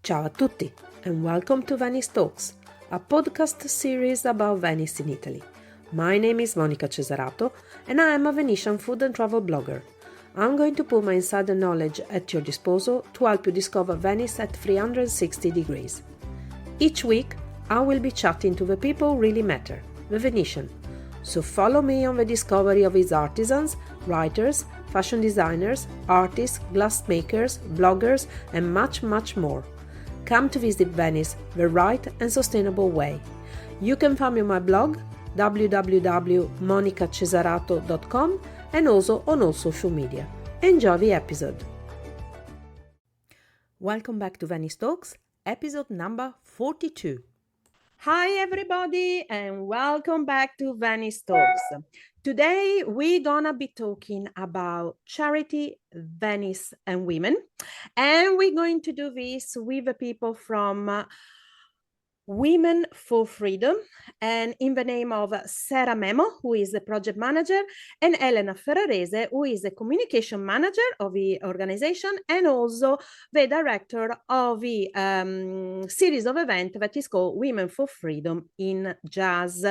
Ciao a tutti and welcome to Venice Talks, a podcast series about Venice in Italy. My name is Monica Cesarato and I am a Venetian food and travel blogger. I'm going to put my insider knowledge at your disposal to help you discover Venice at 360 degrees. Each week, I will be chatting to the people who really matter, the Venetian. So follow me on the discovery of its artisans, writers, fashion designers, artists, glassmakers, bloggers, and much, much more. Come to visit Venice the right and sustainable way. You can find me on my blog www.monicacesarato.com and also on all social media. Enjoy the episode. Welcome back to Venice Talks, episode number 42. Hi everybody and welcome back to Venice Talks. Today we're gonna be talking about charity, Venice and women, and we're going to do this with the people from Women for Freedom, and in the name of Sara Memo, who is the project manager, and Elena Ferrarese, who is the communication manager of the organization and also the director of the series of events that is called Women for Freedom in Jazz.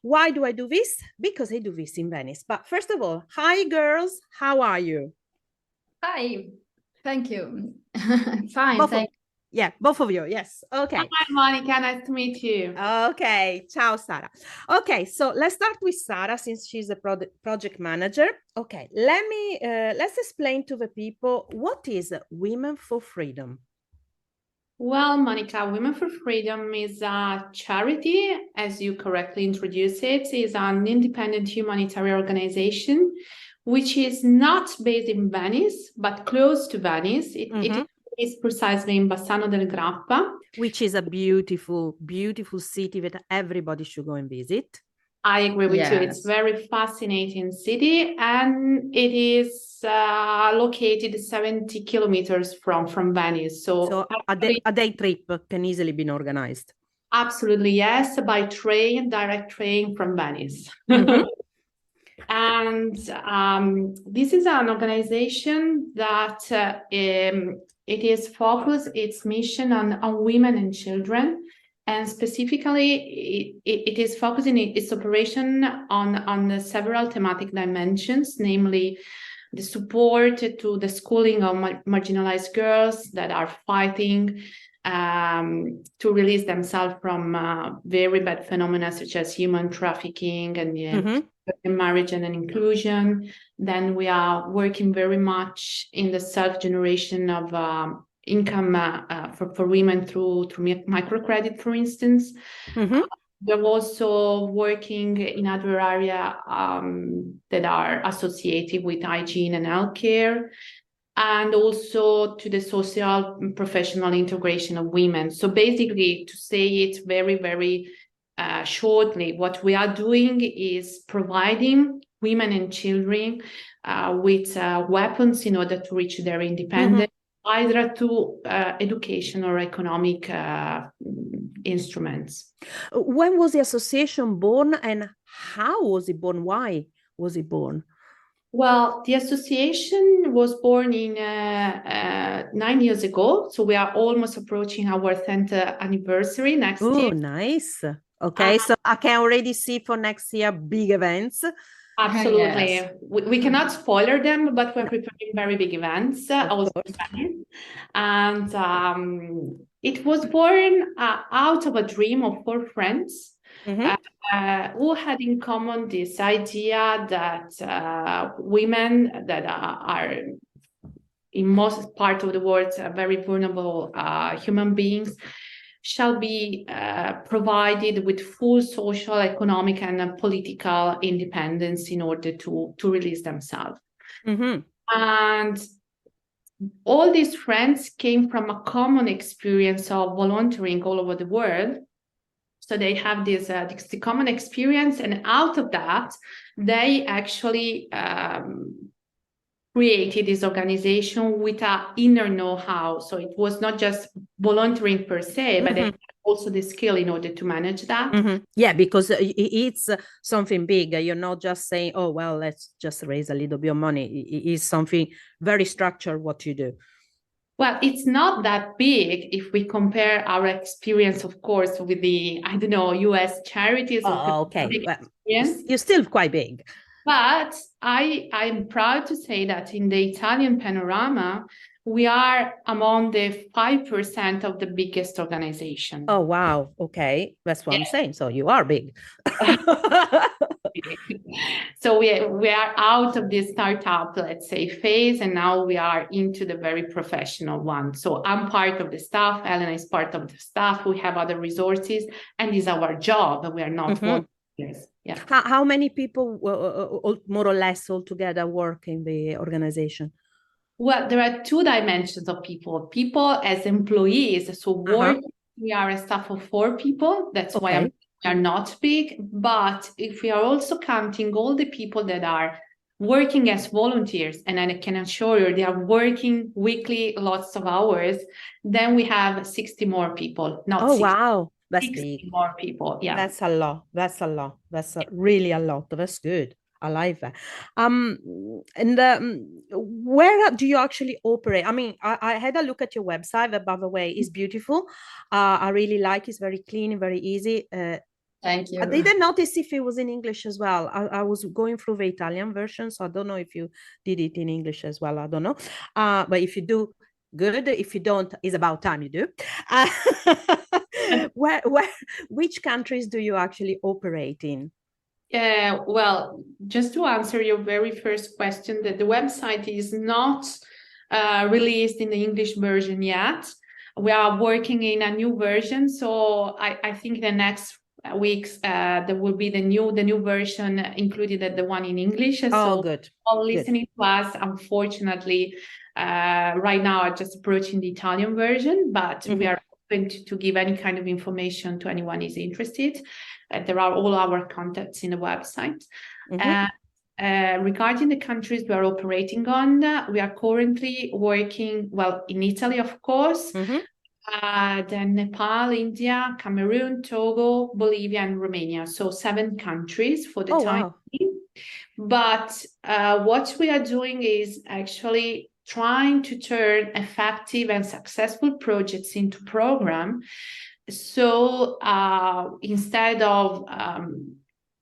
Why do I do this? Because I do this in Venice. But first of all, hi girls, how are you? Hi, thank you. Fine, thank you. Yeah, both of you. Yes. Okay. Hi, Monica. Nice to meet you. Okay. Ciao, Sara. Okay, so let's start with Sara since she's the project manager. Okay, let's explain to the people what is Women for Freedom. Well, Monica, Women for Freedom is a charity, as you correctly introduced it, is an independent humanitarian organization, which is not based in Venice, but close to Venice. It is precisely in Bassano del Grappa. Which is a beautiful, beautiful city that everybody should go and visit. I agree with you. It's very fascinating city, and it is located 70 kilometers from Venice. So a day trip can easily be organized. Absolutely, yes, by train, direct train from Venice. And this is an organization that it is focused its mission on women and children, and specifically it is focusing its operation on several thematic dimensions, namely the support to the schooling of marginalized girls that are fighting to release themselves from very bad phenomena such as human trafficking and marriage and inclusion. Then we are working very much in the self-generation of income for women through microcredit, for instance. We're also working in other areas that are associated with hygiene and healthcare, and also to the social professional integration of women. So basically, to say it very, very shortly, what we are doing is providing women and children with weapons in order to reach their independence, either through education or economic instruments. When was the association born and how was it born? Why was it born? Well, the association was born in 9 years ago. So we are almost approaching our 10th anniversary next year. Oh, nice. Okay, so I can already see for next year big events. Absolutely. Yes. We cannot spoiler them, but we're preparing very big events also. And it was born out of a dream of 4 friends who had in common this idea that women that are in most part of the world very vulnerable human beings shall be provided with full social, economic, and political independence in order to release themselves. And all these friends came from a common experience of volunteering all over the world. So they have this common experience, and out of that, they actually created this organization with an inner know-how. So it was not just volunteering per se, but they had also the skill in order to manage that. Yeah, because it's something big. You're not just saying, oh, well, let's just raise a little bit of money. It is something very structured what you do. Well, it's not that big if we compare our experience, of course, with the, I don't know, US charities. Oh, okay. Well, Experience. you're still quite big. But I'm proud to say that in the Italian panorama, we are among the 5% of the biggest organization. Oh, wow. Okay. That's what I'm saying. So you are big. So we are out of the startup, let's say, phase, and now we are into the very professional one. So I'm part of the staff, Elena is part of the staff, we have other resources, and it's our job. We are not volunteers. Yeah. How many people, more or less, altogether work in the organization? Well, there are two dimensions of people. People as employees, so work, we are a staff of 4 people. That's why we are not big. But if we are also counting all the people that are working as volunteers, and I can assure you they are working weekly, lots of hours, then we have 60 more people. Not 60, wow. That's 60 big. more people. Yeah. That's a lot. That's a lot. That's really a lot. That's good. I like that. And where do you actually operate? I mean, I had a look at your website, that, by the way, is beautiful. I really like it. It's very clean, very easy. Thank you. I didn't notice if it was in English as well. I was going through the Italian version, so I don't know if you did it in English as well. I don't know. But if you do, good. If you don't, it's about time you do. Which countries do you actually operate in? Well, just to answer your very first question, that the website is not released in the English version yet. We are working in a new version, so I think the next weeks there will be the new version included at the one in English. So good. All listening to us, unfortunately, right now are just approaching the Italian version, but we are open to give any kind of information to anyone who is interested. There are all our contacts in the website. Regarding the countries we are operating on, we are currently working, well, in Italy, of course, then Nepal, India, Cameroon, Togo, Bolivia, and Romania. So 7 countries for the time being. But what we are doing is actually trying to turn effective and successful projects into program. So instead of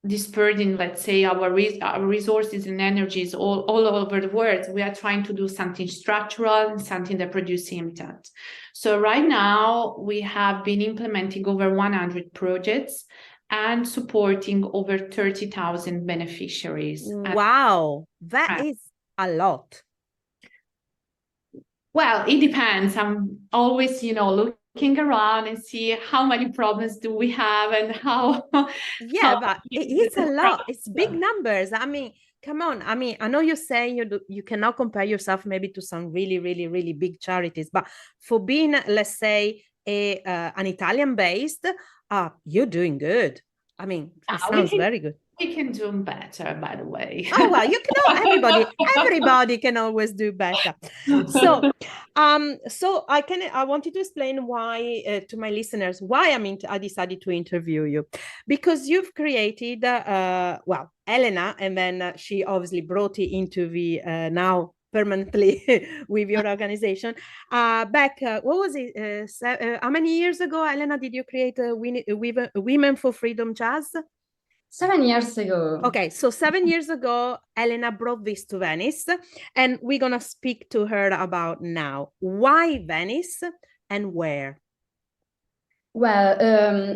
dispersing, let's say, our resources and energies all over the world, we are trying to do something structural and something that produces impact. So right now, we have been implementing over 100 projects and supporting over 30,000 beneficiaries. Wow, that is a lot. Well, it depends. I'm always, looking around and see how many problems do we have and how. Yeah, but it's a lot. It's big numbers. I mean, come on. I mean, I know you're saying you cannot compare yourself maybe to some really, really, really big charities, but for being, let's say, an Italian based, you're doing good. I mean, it sounds very good. We can do better, by the way. Oh, well, you can. Everybody can always do better. So I wanted to explain why to my listeners why I decided to interview you, because you've created Elena, and then she obviously brought it into the now permanently with your organization. Back, what was it? How many years ago, Elena, did you create Women for Freedom Jazz? 7 years ago. Okay, so 7 years ago, Elena brought this to Venice, and we're going to speak to her about now. Why Venice and where? Well,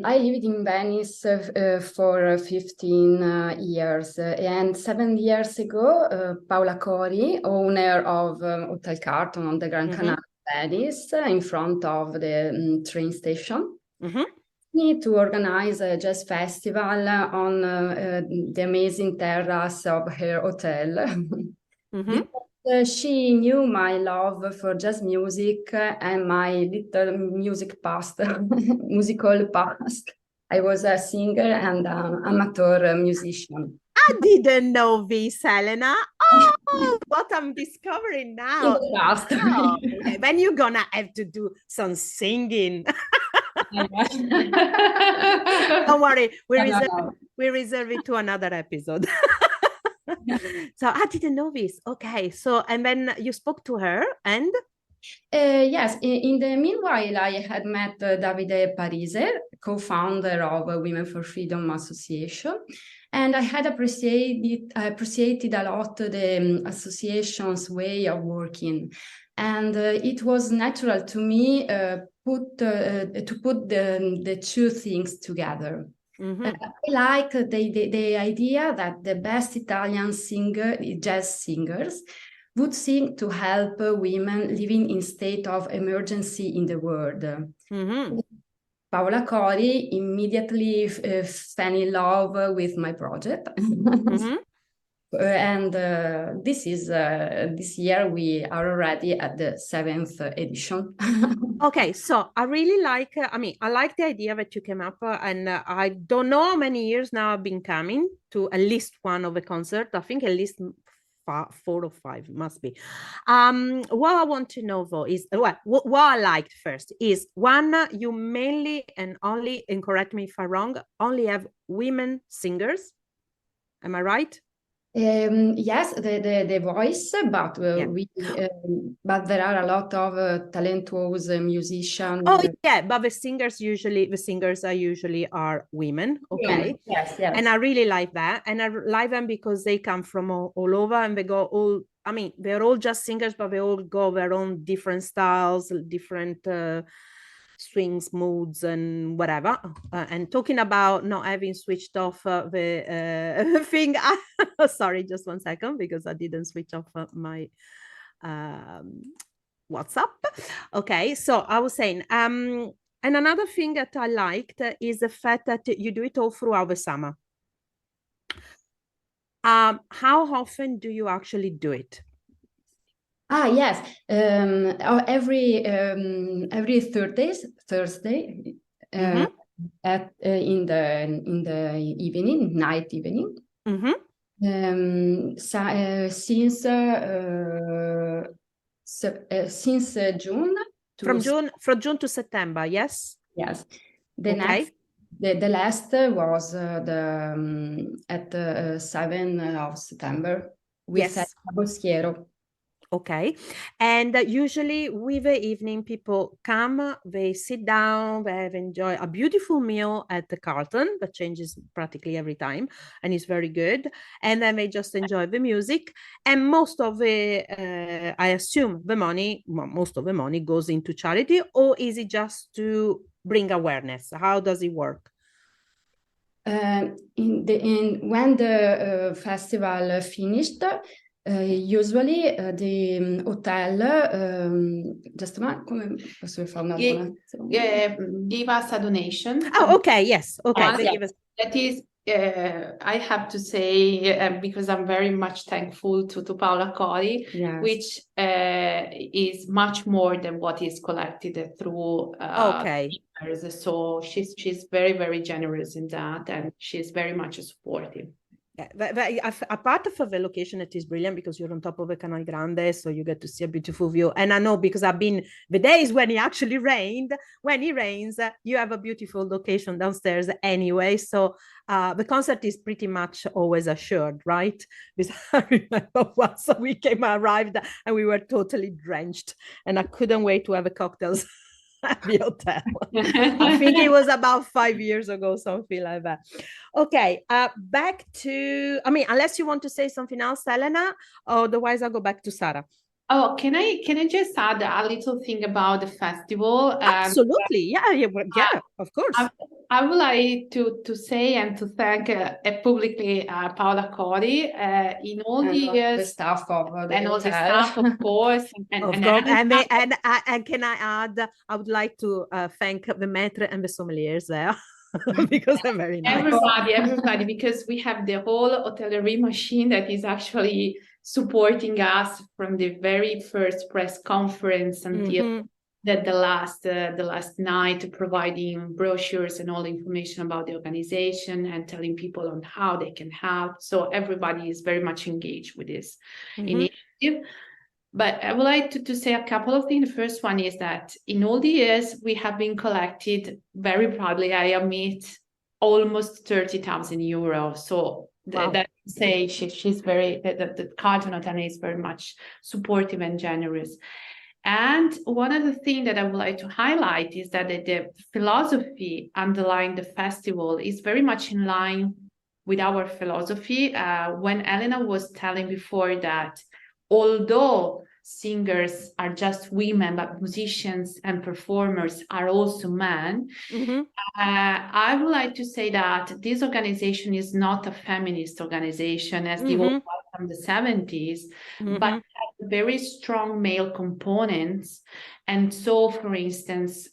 I lived in Venice for 15 years, and 7 years ago, Paola Cori, owner of Hotel Carton on the Grand Canal, Venice, in front of the train station, me to organize a jazz festival on the amazing terrace of her hotel. She knew my love for jazz music and my little musical past. I was a singer and amateur musician. I didn't know this, Elena. Oh, what I'm discovering now. In the past. Oh, okay. Then you're gonna have to do some singing. Don't worry, we reserve it to another episode. So I didn't know this. Okay, so and then you spoke to her, and Yes, in the meanwhile, I had met Davide Parise, co-founder of Women for Freedom Association, and I had appreciated a lot the association's way of working. And it was natural to me to put the two things together. I like the idea that the best Italian jazz singers would sing to help women living in state of emergency in the world. Paola Cori immediately fell in love with my project. And this year we are already at the 7th edition. Okay, so I really like, I like the idea that you came up, and I don't know how many years now I've been coming to at least one of the concert. I think at least 4 or 5 must be. What I want to know though is, what I liked first is, one, you mainly and only, and correct me if I'm wrong, only have women singers. Am I right? Yes, the voice, but Yeah. but there are a lot of talentuous musicians. Oh yeah, but the singers are usually women. Okay. Yes. And I really like that, and I like them because they come from all over, and they go all. I mean, they're all just singers, but they all go their own different styles, different swings, moods, and whatever. And talking about not having switched off the thing, sorry, just 1 second, because I didn't switch off my WhatsApp. Okay, so I was saying, and another thing that I liked is the fact that you do it all throughout the summer. How often do you actually do it? Yes, every Thursday at in the evening, night evening. Since June. From June to September, yes. Yes, the next. The last was at the 7th of September with Boschiero. Okay. And usually with the evening, people come, they sit down, they enjoy a beautiful meal at the Carlton that changes practically every time, and it's very good. And then they just enjoy the music. And most of I assume most of the money goes into charity, or is it just to bring awareness? How does it work? When the festival finished, usually the hotel just a minute, come posso fare un altro give us a donation. Oh, okay, yes, okay. Yes. That is, I have to say, because I'm very much thankful to Paola Cori, which is much more than what is collected through so she's very, very generous in that, and she's very much supportive. Apart from the location, it is brilliant because you're on top of the Canal Grande, so you get to see a beautiful view. And I know, because I've been the days when it actually rained. When it rains, you have a beautiful location downstairs anyway. So the concert is pretty much always assured, right? Because I remember once we arrived and we were totally drenched, and I couldn't wait to have the cocktails at the hotel. I think it was about 5 years ago, something like that. Okay, back to, unless you want to say something else, Elena, otherwise I'll go back to Sara. Oh, can I just add a little thing about the festival? Absolutely, yeah, of course. I would like to say and to thank publicly Paola Cori in all the years, the staff of the and hotel. All the staff, of course, and can I add? I would like to thank the maître and the sommeliers there. Because they're very nice. Everybody, because we have the whole hotellerie machine that is actually supporting us from the very first press conference until the last night, providing brochures and all the information about the organization and telling people on how they can help. So everybody is very much engaged with this initiative. But I would like to say a couple of things. The first one is that in all the years, we have been collected, very proudly, I admit, almost 30,000 euros. So that she's very, the Carlton Hotel is very much supportive and generous. And one of the things that I would like to highlight is that the philosophy underlying the festival is very much in line with our philosophy. When Elena was telling before that, although singers are just women, but musicians and performers are also men, I would like to say that this organization is not a feminist organization as the old one from the 70s, but has very strong male components. And so, for instance,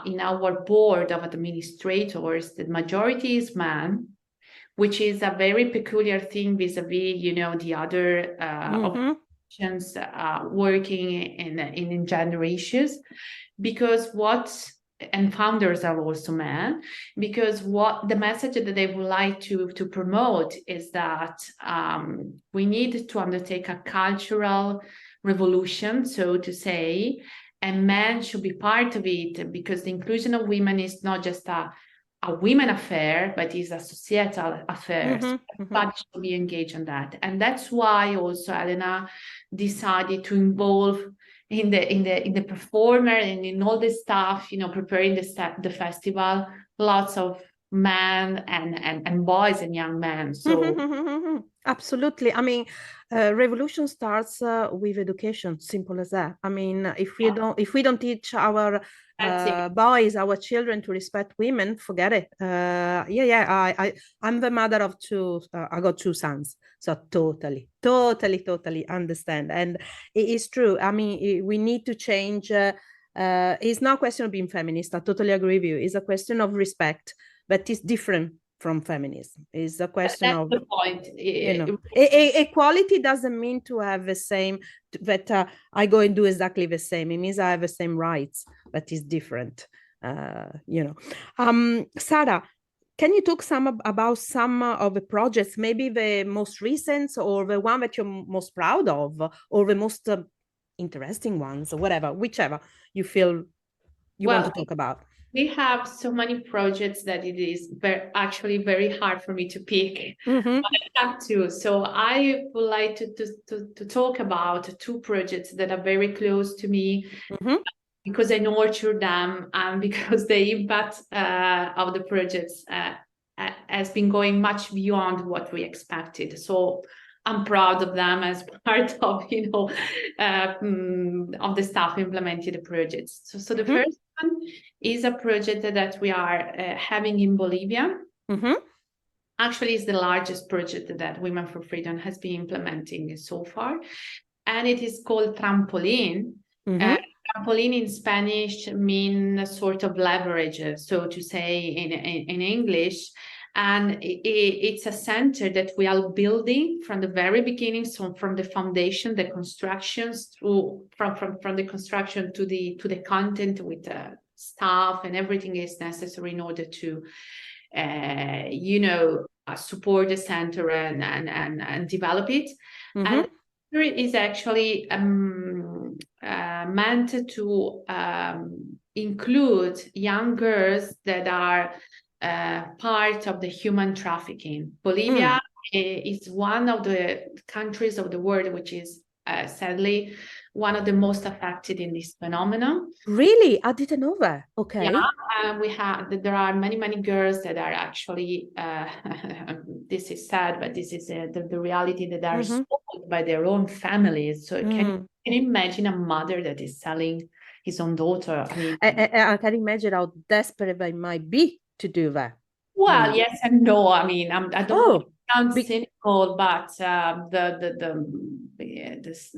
in our board of administrators, the majority is men, which is a very peculiar thing vis-a-vis, the other organizations working in gender issues, because and founders are also men, because what the message that they would like to promote is that we need to undertake a cultural revolution, so to say, and men should be part of it, because the inclusion of women is not just a women affair, but is a societal affair. So everybody should be engaged in that. And that's why also Elena decided to involve in the performer and in all this stuff, preparing the festival, lots of men and boys and young men. So absolutely. I mean, revolution starts with education, simple as that. I mean, if we don't teach our boys, our children, to respect women, forget it. I'm the mother of two. I got two sons, so totally understand. And it is true. I mean, we need to change. It's not a question of being feminist. I totally agree with you. It's a question of respect, but it's different from feminism. It's a question that's of the point. Equality doesn't mean to have the same, that I go and do exactly the same. It means I have the same rights, but it's different. Sara, can you talk about some of the projects, maybe the most recent or the one that you're most proud of, or the most interesting ones, or whichever you feel you want to talk about? We have so many projects that it is actually very hard for me to pick. But I have to. So I would like to talk about two projects that are very close to me, because I nurture them and because the impact of the projects has been going much beyond what we expected. So I'm proud of them as part of, of the staff implementing the projects. So the first one is a project that we are having in Bolivia. Actually, it's the largest project that Women for Freedom has been implementing so far. And it is called Trampoline. Trampoline in Spanish means sort of leverage, so to say in English. And it's a center that we are building from the very beginning, so from the foundation, the constructions, from the construction to the content with the staff and everything is necessary in order to, support the center and develop it. And it is actually meant to include young girls that are part of the human trafficking. Bolivia is one of the countries of the world which is sadly one of the most affected in this phenomenon. Really? I didn't know that. Okay. Yeah, there are many girls that are actually, this is sad, but this is the reality, that are sold by their own families. So can you imagine a mother that is selling his own daughter? I mean, I can imagine how desperate they might be to do that. Well, yes and no. I mean, I don't sound cynical, but this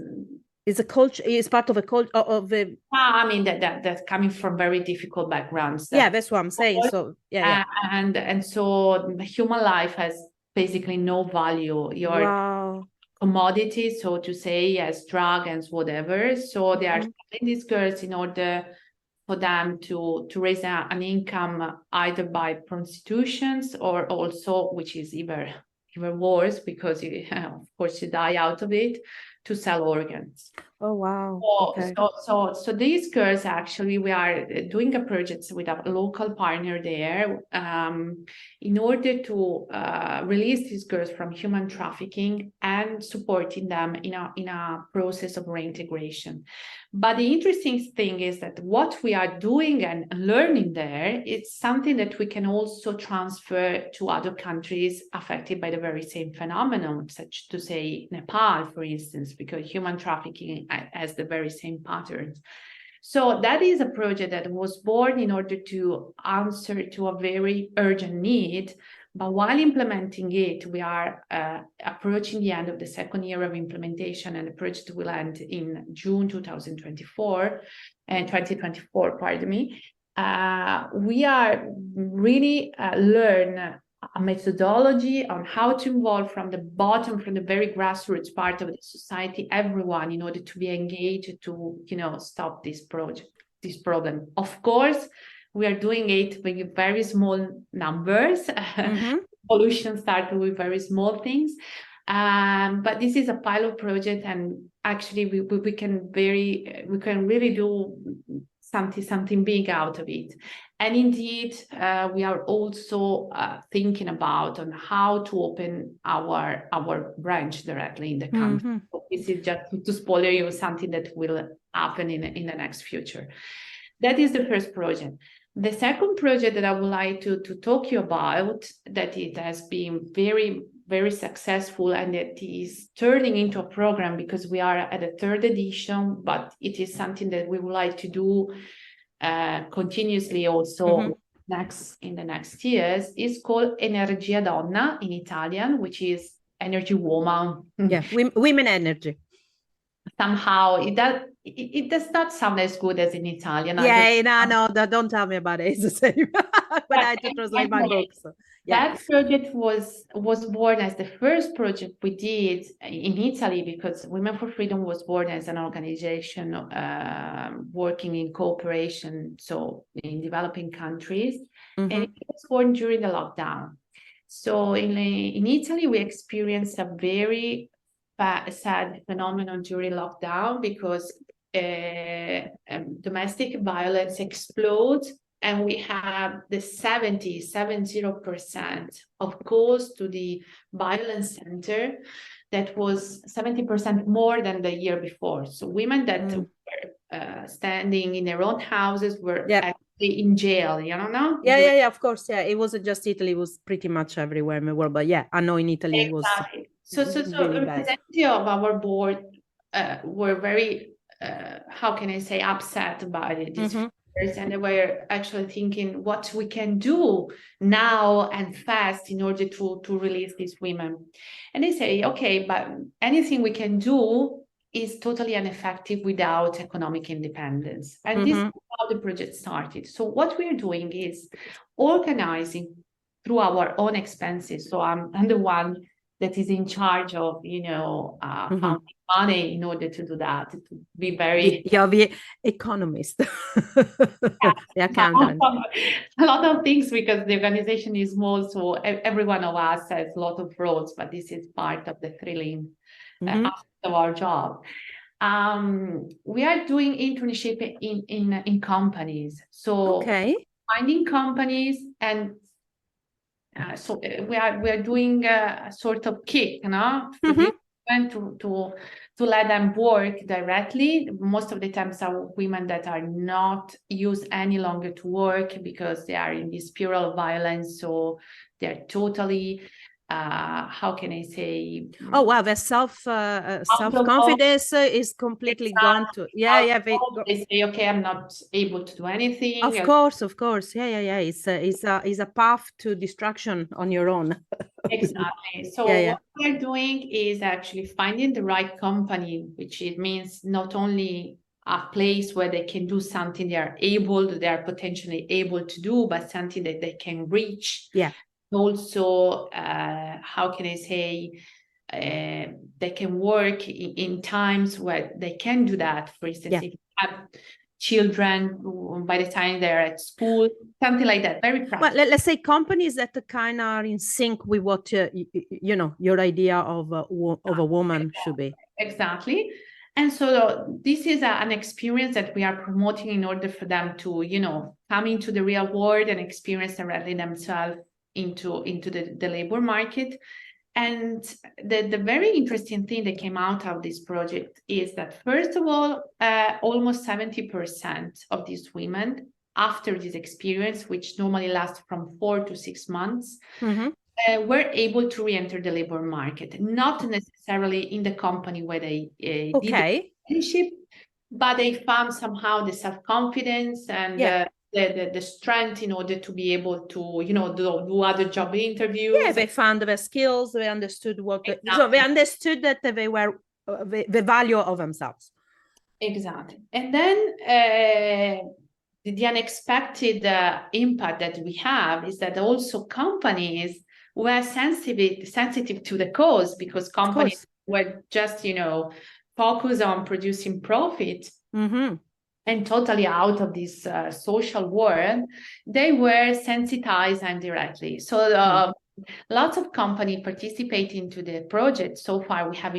is a culture. Is part of a culture of the. I mean that's coming from very difficult backgrounds. That's what I'm saying. So and so human life has basically no value. Your commodity, so to say, as drug and whatever. So they are selling these girls in order for them to raise an income, either by prostitutions or also, which is even worse, because of course you die out of it, to sell organs. Oh, wow. So, Okay. so these girls, actually, we are doing a project with a local partner there, in order to release these girls from human trafficking and supporting them in a process of reintegration. But the interesting thing is that what we are doing and learning there is something that we can also transfer to other countries affected by the very same phenomenon, such to say Nepal, for instance, because human trafficking has the very same patterns. So that is a project that was born in order to answer to a very urgent need. But while implementing it, we are approaching the end of the second year of implementation, and the project will end in June 2024 and 2024, pardon me. We are really learn a methodology on how to involve from the bottom, from the very grassroots part of the society, everyone, in order to be engaged to, stop this problem. Of course, we are doing it with very small numbers. Mm-hmm. Solutions start with very small things. But this is a pilot project, and actually we can really do something big out of it. And indeed, we are also thinking about on how to open our branch directly in the country. Mm-hmm. So this is just to spoil you something that will happen in the next future. That is the first project. The second project that I would like to talk to you about, that it has been very, very successful, and it is turning into a program because we are at the third edition, but it is something that we would like to do continuously also in the next years, is called Energia Donna in Italian, which is energy woman. Yeah, women energy. Somehow it does not sound as good as in Italian. Yeah, no, don't tell me about it. It's the same. When I had to translate my book. So, yeah. That project was born as the first project we did in Italy, because Women for Freedom was born as an organization working in cooperation, so in developing countries, and it was born during the lockdown. So in Italy, we experienced a very sad phenomenon during lockdown, because domestic violence explodes, and we have the 70% of calls to the violence center. That was 70% more than the year before. So women that were standing in their own houses were actually in jail, no? Yeah, of course. Yeah, it wasn't just Italy, it was pretty much everywhere in the world. But yeah, I know in Italy it was really bad. Representatives of our board were very, how can I say, upset by this. And they were actually thinking what we can do now and fast in order to release these women. And they say, okay, but anything we can do is totally ineffective without economic independence. And this is how the project started. So what we're doing is organizing through our own expenses. So I'm the one that is in charge of, finding money in order to do that, to be very... You're the economist, the accountant. A lot of things, because the organization is small, so every one of us has a lot of roles, but this is part of the thrilling aspect of our job. We are doing internship in companies. So finding companies, and so we are doing a sort of kick, to let them work directly. Most of the times are women that are not used any longer to work because they are in this spiral of violence. So they're totally, how can I say? Oh, wow, their self-confidence is completely gone to... They say, okay, I'm not able to do anything. Of course. Yeah. It's a path to destruction on your own. Exactly. So what we're doing is actually finding the right company, which it means not only a place where they can do something they are potentially able to do, but something that they can reach. Yeah. Also, how can I say, they can work in times where they can do that. For instance, if you have children by the time they're at school, something like that, very practical. Well, let's say companies that kind of are in sync with what your idea of a woman should be. Exactly. And so this is an experience that we are promoting in order for them to, come into the real world and experience directly themselves into the labor market. And the very interesting thing that came out of this project is that, first of all, almost 70% of these women, after this experience, which normally lasts from 4 to 6 months, were able to re-enter the labor market, not necessarily in the company where they did the internship, but they found somehow the self-confidence and the strength in order to be able to, do other job interviews. Yeah, they found their skills, they understood so they understood that they were the value of themselves. Exactly. And then the unexpected impact that we have is that also companies were sensitive to the cause, because companies were just, focused on producing profit and totally out of this social world. They were sensitized indirectly. So lots of companies participate into the project. So far, we have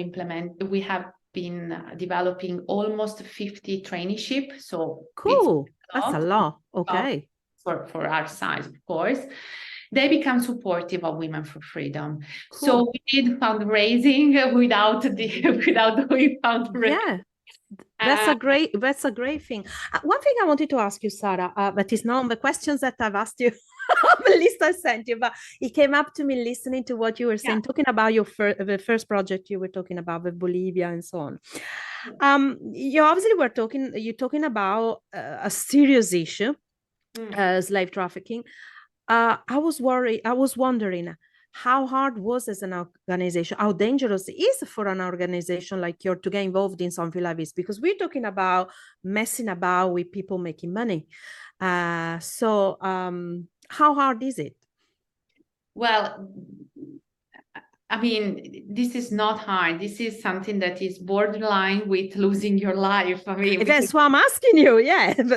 been developing almost 50 traineeship. So cool. That's a lot. Okay. For our size, of course. They become supportive of Women for Freedom. Cool. So we did fundraising without doing fundraising. Yeah. That's a great thing. One thing I wanted to ask you, Sara, that is not on the questions that I've asked you on the list I sent you, but it came up to me listening to what you were saying, talking about the first project you were talking about with Bolivia and so on. You obviously you're talking about a serious issue, slave trafficking. I was wondering, how hard was as an organization, how dangerous it is for an organization like yours to get involved in something like this? Because we're talking about messing about with people making money. So how hard is it? Well, I mean, this is not hard. This is something that is borderline with losing your life. I mean, that's why I'm asking you. Yeah, that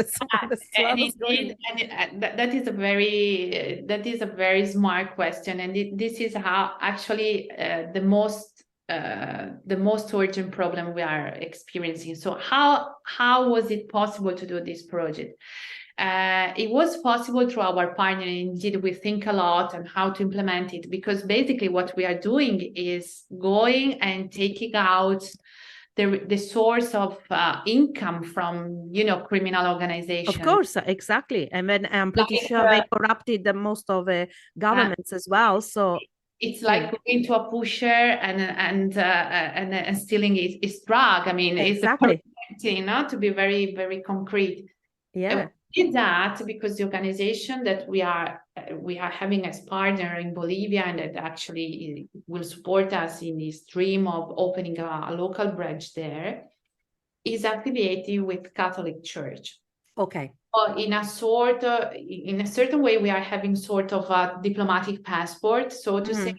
is a very smart question, and this is how actually the most urgent problem we are experiencing. So how was it possible to do this project? It was possible through our partner. Indeed, we think a lot on how to implement it, because basically what we are doing is going and taking out the source of income from, criminal organizations. Of course, exactly. And then I'm pretty sure they corrupted most of the governments as well. So it's like going to a pusher and stealing his drug. I mean, exactly. It's to be very, very concrete. Yeah. We did that because the organization that we are having as partner in Bolivia, and that actually will support us in this dream of opening a local branch there, is affiliated with Catholic Church. Okay. In a certain way, we are having sort of a diplomatic passport, so to say.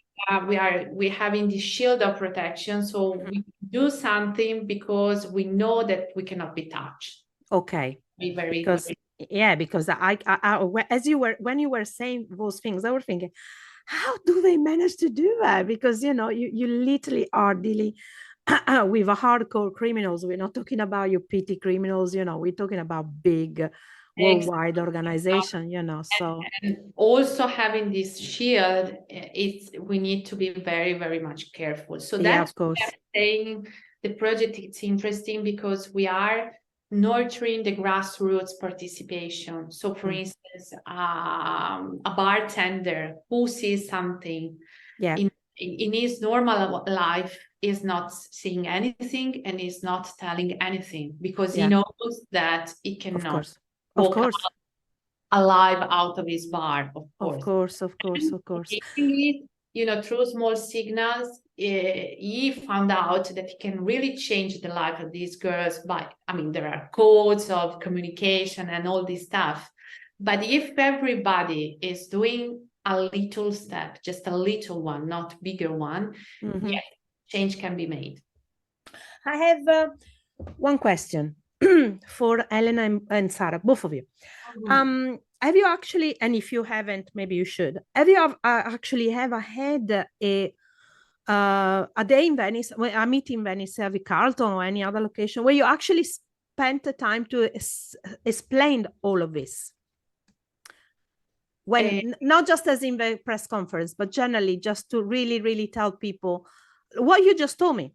We're having this shield of protection, so we do something because we know that we cannot be touched. Okay. Because I when you were saying those things, I was thinking, how do they manage to do that? Because you literally are dealing with a hardcore criminals. We're not talking about your petty criminals, we're talking about big worldwide organization, so and also having this shield, we need to be very, very much careful. So that's of course. why I'm saying the project is interesting, because we are nurturing the grassroots participation. So for instance, a bartender who sees something in his normal life is not seeing anything and is not telling anything, because he knows that he cannot walk alive out of his bar, of course. Of course. Through small signals, he found out that he can really change the life of these girls there are codes of communication and all this stuff. But if everybody is doing a little step, just a little one, not bigger one, change can be made. I have one question for Elena and Sara, both of you. Have you actually, and if you haven't, maybe you should, have you actually ever had a a day in Venice, a meeting in Venice, Carlton or any other location where you actually spent the time to explain all of this? When not just as in the press conference, but generally just to really, really tell people what you just told me.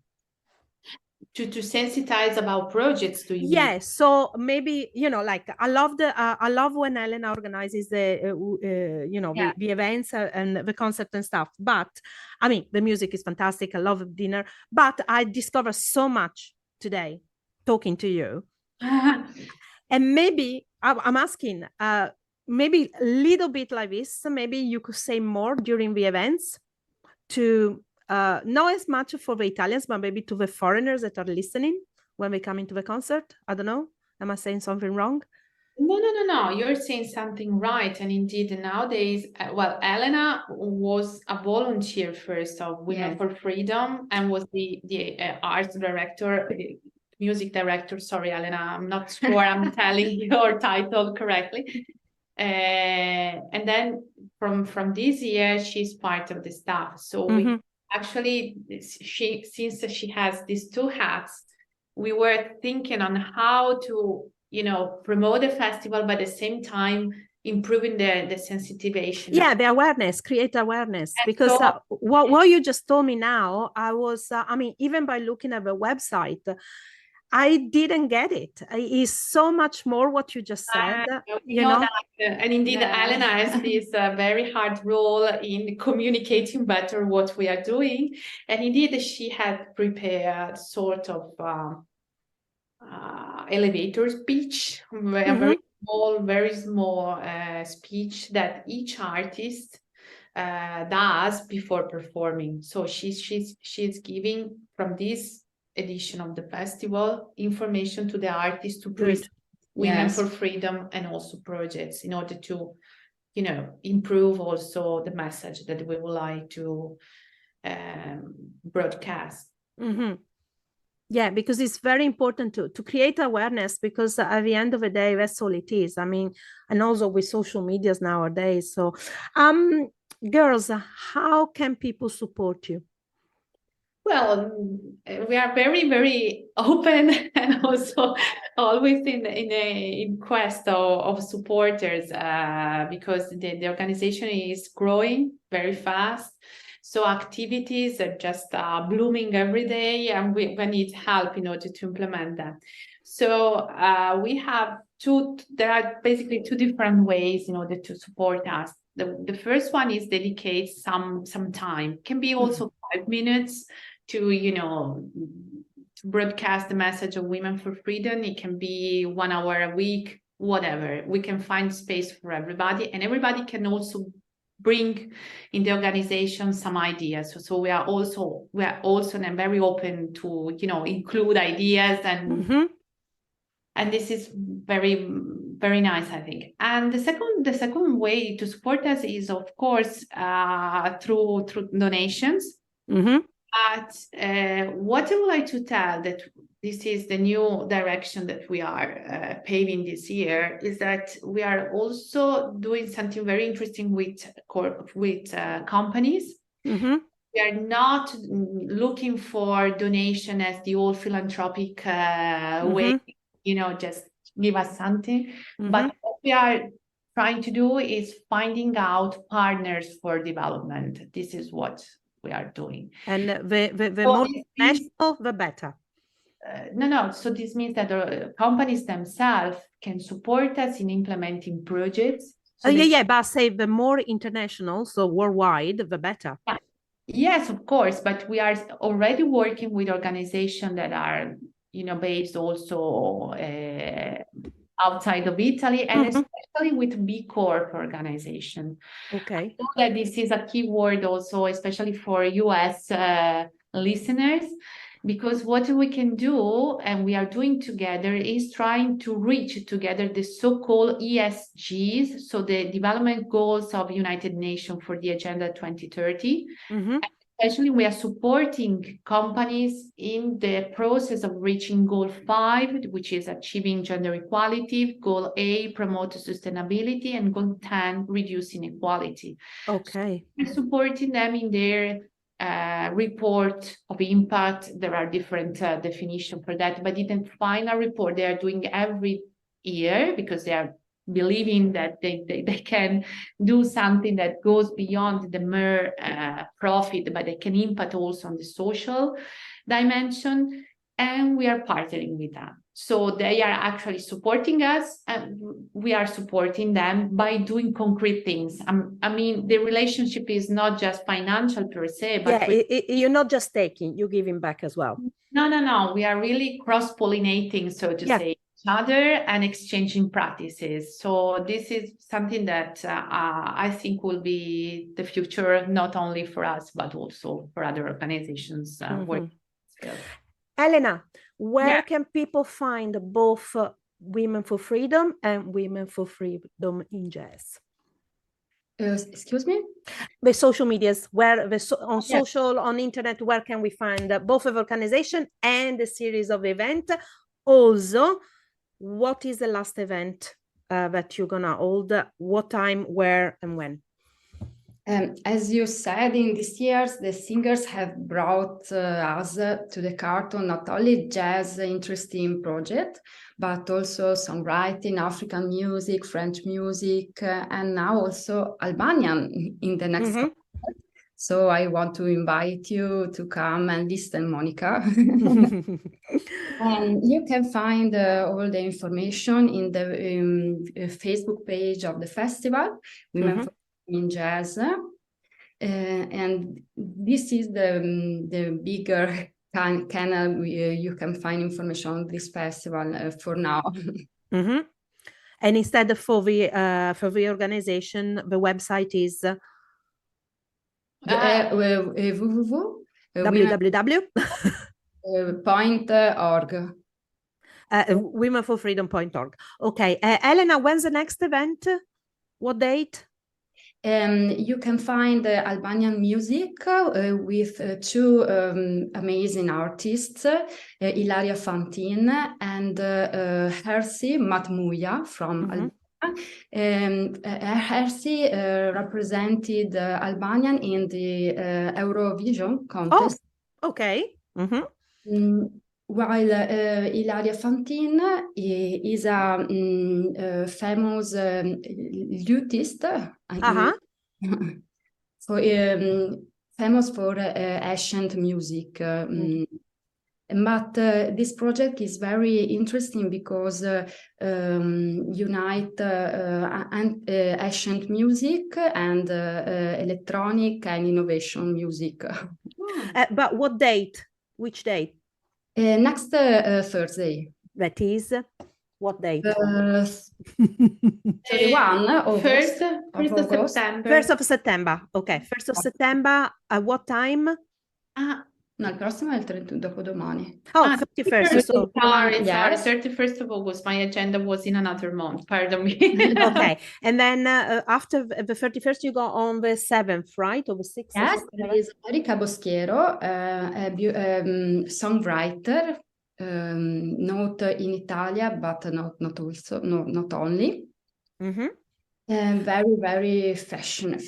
To sensitize about projects, do you mean? mean? So maybe, like I love when Elena organizes the the events and the concert and stuff, but I mean the music is fantastic, I love dinner, but I discovered so much today talking to you. And maybe I'm asking, maybe a little bit like this, maybe you could say more during the events to not as much for the Italians, but maybe to the foreigners that are listening when they come into the concert. I don't know. Am I saying something wrong? No. You're saying something right. And indeed, nowadays, well, Elena was a volunteer first of Women for Freedom and was the art director, music director. Sorry, Elena, I'm not sure I'm telling your title correctly. And then from this year, she's part of the staff. So we actually, since she has these two hats, we were thinking on how to promote the festival, but at the same time improving the sensitization. Yeah, the awareness, create awareness. And because so, what you just told me now, I was, I mean, even by looking at the website, I didn't get it. It's so much more what you just said. You know that, and indeed, Elena has this very hard role in communicating better what we are doing. And indeed, she had prepared sort of elevator speech, a very small speech that each artist does before performing. So she's giving from this edition of the festival information to the artists to present Women for Freedom and also projects in order to improve also the message that we would like to broadcast. Yeah, because it's very important to create awareness, because at the end of the day, that's all it is. I mean, and also with social medias nowadays. So girls, how can people support you? Well, we are very, very open and also always in quest of supporters because the organization is growing very fast. So activities are just blooming every day, and we need help in order to implement them. So we have there are basically two different ways in order to support us. The first one is dedicate some time. It can be also 5 minutes to broadcast the message of Women for Freedom. It can be 1 hour a week, whatever. We can find space for everybody, and everybody can also bring in the organization some ideas. So we are also very open to include ideas, and this is very, very nice, I think. And the second way to support us is, of course, through donations. But what I would like to tell, that this is the new direction that we are paving this year, is that we are also doing something very interesting with companies. We are not looking for donation as the old philanthropic way, just give us something. But what we are trying to do is finding out partners for development. This is what we are doing. And the more national, the better. No. So this means that the companies themselves can support us in implementing projects. So but say the more international, so worldwide, the better. Yes, of course. But we are already working with organizations that are, based also outside of Italy, and especially with B Corp organization. Okay. I know that this is a key word also, especially for US listeners, because what we can do, and we are doing together, is trying to reach together the so-called ESGs, so the Development Goals of United Nations for the Agenda 2030. Especially, we are supporting companies in the process of reaching Goal 5, which is achieving gender equality, Goal 8, promote sustainability, and Goal 10, reduce inequality. Okay. So we're supporting them in their report of impact. There are different definitions for that, but in the final report they are doing every year because they are believing that they can do something that goes beyond the mere profit, but they can impact also on the social dimension, and we are partnering with them. So they are actually supporting us, and we are supporting them by doing concrete things. I mean, the relationship is not just financial per se, but you're not just taking, you're giving back as well. No. We are really cross-pollinating, so to say, each other and exchanging practices. So this is something that I think will be the future, not only for us, but also for other organizations. Elena, where can people find both Women for Freedom and Women for Freedom in Jazz? Excuse me? The social medias, on social, on internet, where can we find both of organization and the series of event? Also, what is the last event that you're gonna hold? What time, where, and when? As you said, in these years, the singers have brought us to the cartoon not only jazz interesting project, but also songwriting, African music, French music, and now also Albanian in the next concert. So I want to invite you to come and listen, Monica. And you can find all the information in the Facebook page of the festival, Women for in Jazz, and this is the bigger channel you can find information on this festival for now. And instead for the organization, the website is www.point.org. Womenforfreedom.org. Okay, Elena, when's the next event? What date? You can find Albanian music with two amazing artists, Ilaria Fantin and Hersi Matmuja from Albania. Hersi represented Albanian in the Eurovision contest. Oh, okay. While Ilaria Fantin is a famous lutist, famous for ancient music. But this project is very interesting because unite ancient music and electronic and innovation music. But what date? Which date? Next Thursday. That is what date? 31 August. 1st of September. 1st of September. Okay, 1st of September. At what time? No, il prossimo è il 31 dopodomani. 31st. So, sorry, 31st of August. My agenda was in another month. Pardon me. Okay, and then after the 31st, you go on the 7th, right? Or the 6th? Yes, there is Erika Boschiero, a songwriter, not in Italia, but not only. Very, very fashioned.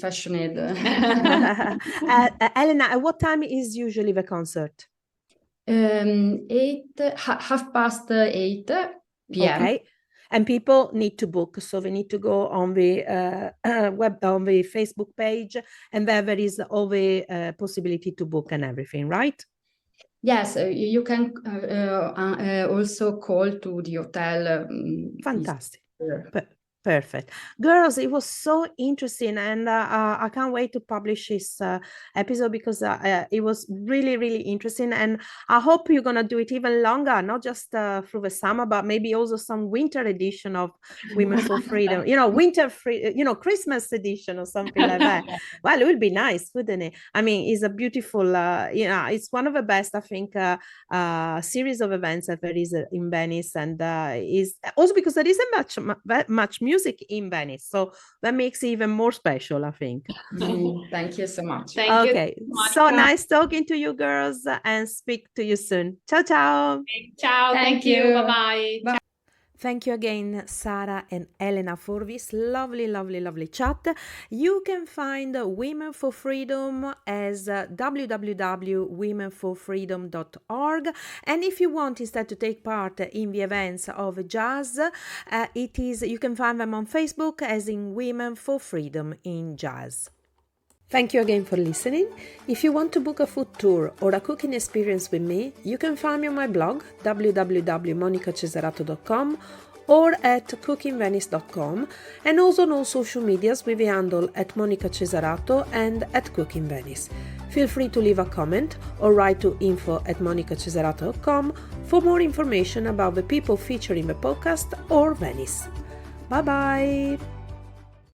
Elena, at what time is usually the concert? 8:30 p.m. Okay, and people need to book, so they need to go on the on the Facebook page, and there is all the possibility to book and everything, right? Yes, you can also call to the hotel. Fantastic. Perfect. Girls, it was so interesting, and I can't wait to publish this episode because it was really, really interesting, and I hope you're gonna do it even longer, not just through the summer, but maybe also some winter edition of Women for Freedom, Christmas edition or something like that. Well, it would be nice, wouldn't it? I mean, it's a beautiful, it's one of the best, I think, series of events that there is in Venice, and is also because there isn't much music in Venice, so that makes it even more special, I think. Thank you so much. Okay, so nice talking to you girls, and speak to you soon. Ciao. Ciao. Thank you. Bye-bye. Thank you again, Sara and Elena, for this lovely chat. You can find Women for Freedom as www.womenforfreedom.org. And if you want instead to take part in the events of jazz, you can find them on Facebook as in Women for Freedom in Jazz. Thank you again for listening. If you want to book a food tour or a cooking experience with me, you can find me on my blog www.monicacesarato.com or at cookingvenice.com, and also on all social medias with the handle at Monica Cesarato and at Cooking Venice. Feel free to leave a comment or write to info@monicacesarato.com for more information about the people featured in the podcast or Venice. Bye bye!